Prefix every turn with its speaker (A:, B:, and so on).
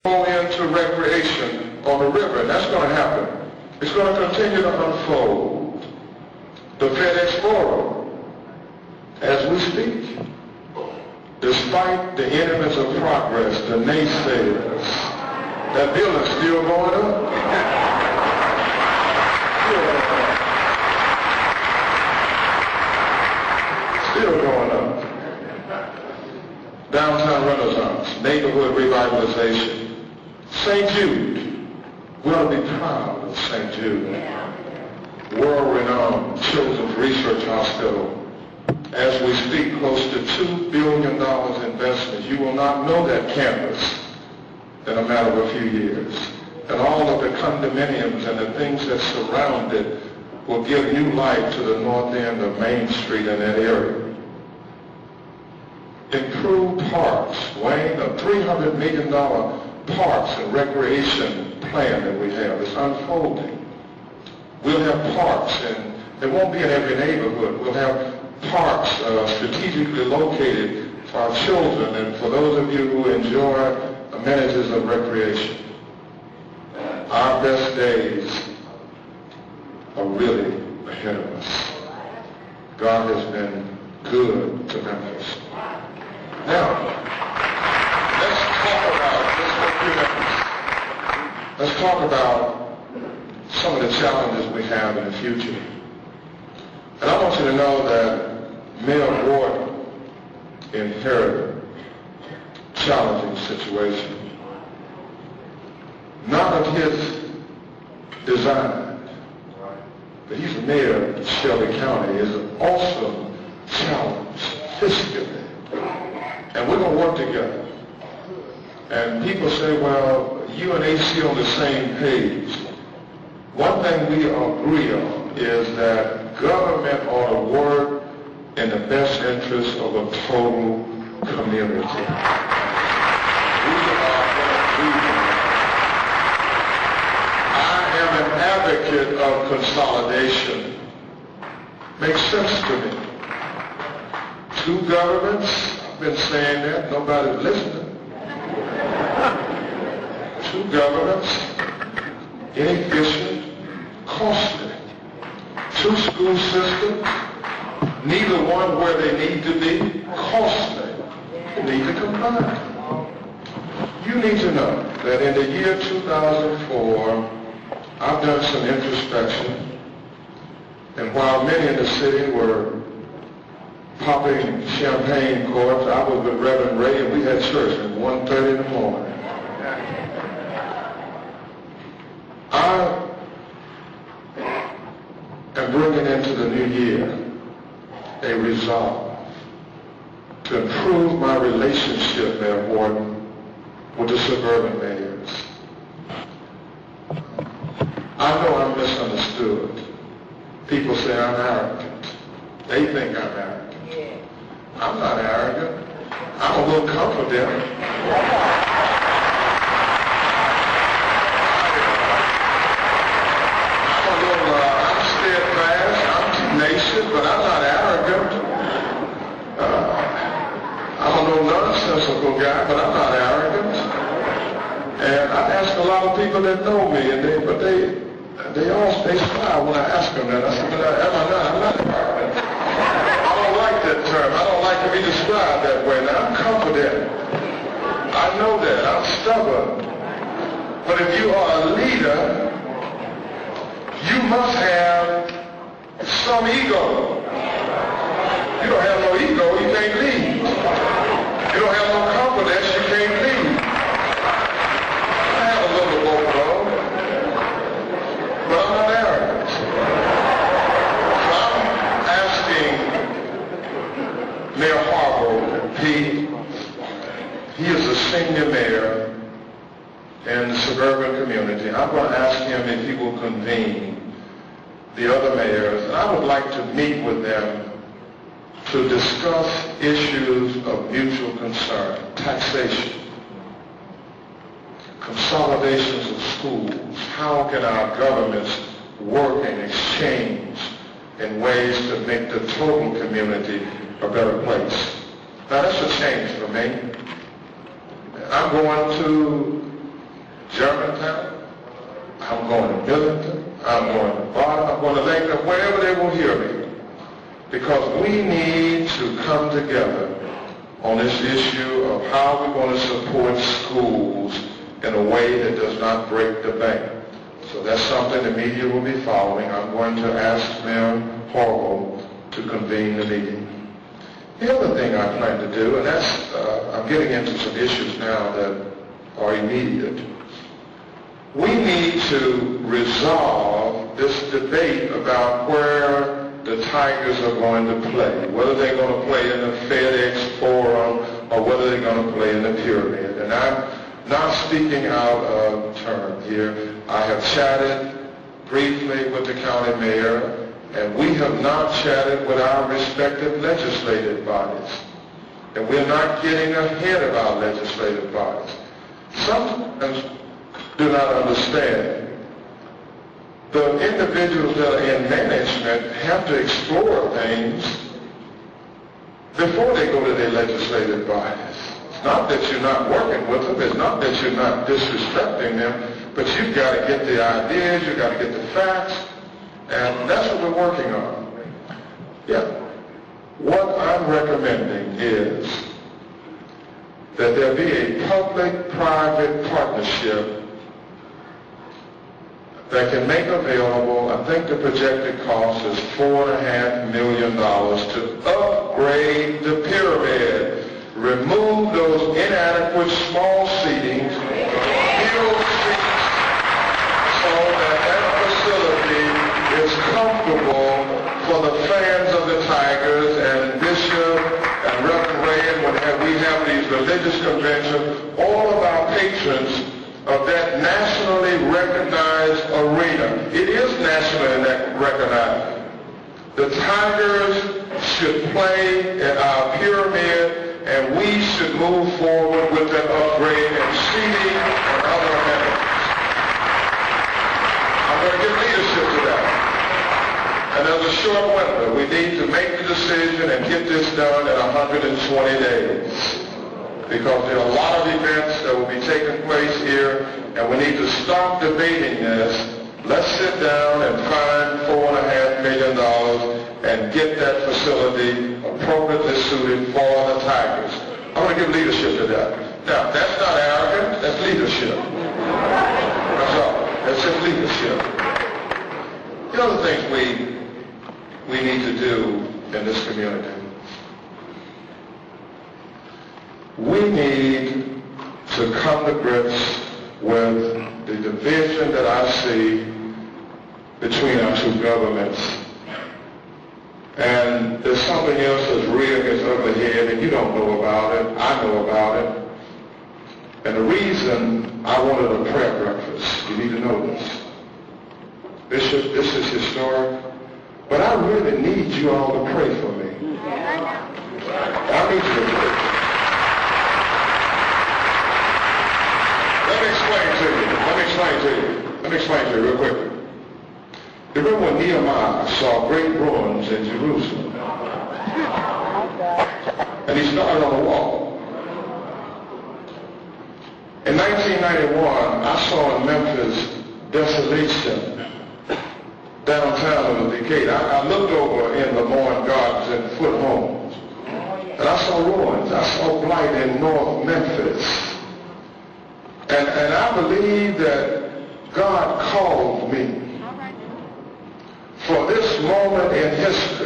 A: go into recreation on the river, and that's going to happen. It's going to continue to unfold. The FedEx Forum, as we speak, despite the enemies of progress, the naysayers, that building's still going up. Still going up. Downtown Renaissance, neighborhood revitalization. St. Jude, we ought to be proud of St. Jude. World-renowned Children's Research Hospital. As we speak, close to $2 billion investment. You will not know that campus in a matter of a few years. And all of the condominiums and the things that surround it will give new life to the north end of Main Street in that area. Improved parks, Wayne, a $300 million parks and recreation plan that we have is unfolding. We'll have parks, and they won't be in every neighborhood. We'll have parks strategically located for our children and for those of you who enjoy amenities of recreation. Our best days are really ahead of us. God has been good to Memphis. Now, let's talk about some of the challenges we have in the future. And I want you to know that Mayor Herenton inherited a challenging situation. Not of his design, but he's the mayor of Shelby County, is an awesome challenge fiscally. And we're going to work together. And people say, well, you and AC on the same page. One thing we agree on is that government ought to work in the best interest of a total community. I am an advocate of consolidation. Makes sense to me. Two governments, I've been saying that, nobody's listening. Two governments, inefficient, costly. Two school systems, neither one where they need to be, costly. You need to combine. You need to know that in the year 2004, I've done some introspection, and while many in the city were popping champagne corks, I was with Reverend Ray, and we had church at 1:30 in the morning. I am bringing into the new year a resolve to improve my relationship, Mayor Herenton, with the suburban mayors. I know I'm misunderstood. People say I'm arrogant. They think I'm arrogant. I'm not arrogant. I'm a little confident. But I'm not arrogant. I'm a little nonsensical guy, but I'm not arrogant. And I ask a lot of people that know me, and they all smile when I ask them that. I say, am I not? I'm not arrogant. I don't like that term. I don't like to be described that way. Now, I'm confident. I know that. I'm stubborn. But if you are a leader, you must have some ego. You don't have no ego, you can't lead. You don't have no confidence, you can't lead. I have a little overall, but I'm not arrogant. So I'm asking Mayor Herenton, he is a senior mayor in the suburban community. I'm going to ask him if he will convene the other mayors, and I would like to meet with them to discuss issues of mutual concern, taxation, consolidations of schools, how can our governments work and exchange in ways to make the total community a better place. Now that's a change for me. I'm going to Germantown, I'm going to Millington, I'm going to Boston, I'm going to Lakeland, wherever they will hear me. Because we need to come together on this issue of how we're going to support schools in a way that does not break the bank. So that's something the media will be following. I'm going to ask Mayor Herenton to convene the meeting. The other thing I plan to do, and that's, I'm getting into some issues now that are immediate. We need to resolve this debate about where the Tigers are going to play, whether they're going to play in the FedEx Forum or whether they're going to play in the Pyramid. And I'm not speaking out of turn here. I have chatted briefly with the county mayor, and we have not chatted with our respective legislative bodies. And we're not getting ahead of our legislative bodies. Sometimes do not understand. The individuals that are in management have to explore things before they go to their legislative bodies. It's not that you're not working with them, it's not that you're not disrespecting them, but you've got to get the ideas, you've got to get the facts, and that's what we're working on. Yeah. What I'm recommending is that there be a public-private partnership that can make available, I think the projected cost is $4.5 million to upgrade the Pyramid, remove those inadequate small seatings, build seats so that facility is comfortable for the fans of the Tigers and Bishop and Reverend Ray, when we have these religious conventions, all of our patrons of that nationally recognized arena. It is nationally recognized. The Tigers should play at our Pyramid, and we should move forward with that upgrade and seating and other amenities. I'm going to give leadership to that. And there's a short window. We need to make the decision and get this done in 120 days. Because there are a lot of events that will be taking place here, and we need to stop debating this. Let's sit down and find $4.5 million and get that facility appropriately suited for the Tigers. I'm going to give leadership to that. Now, that's not arrogant, that's leadership. That's all. That's just leadership. The other things we need to do in this community. We need to come to grips with the division that I see between our two governments. And there's something else that's rearing its ugly head, and you don't know about it. I know about it. And the reason I wanted a prayer breakfast, you need to know this. Bishop, this is historic, but I really need you all to pray for me. I need you to pray. Let me explain to you real quickly. You remember when Nehemiah saw great ruins in Jerusalem? And he started on the wall. In 1991, I saw in Memphis desolation downtown on the Decade. I looked over in Lemoyne Gardens and Foot Homes, and I saw ruins. I saw blight in North Memphis. And I believe that God called me for this moment in history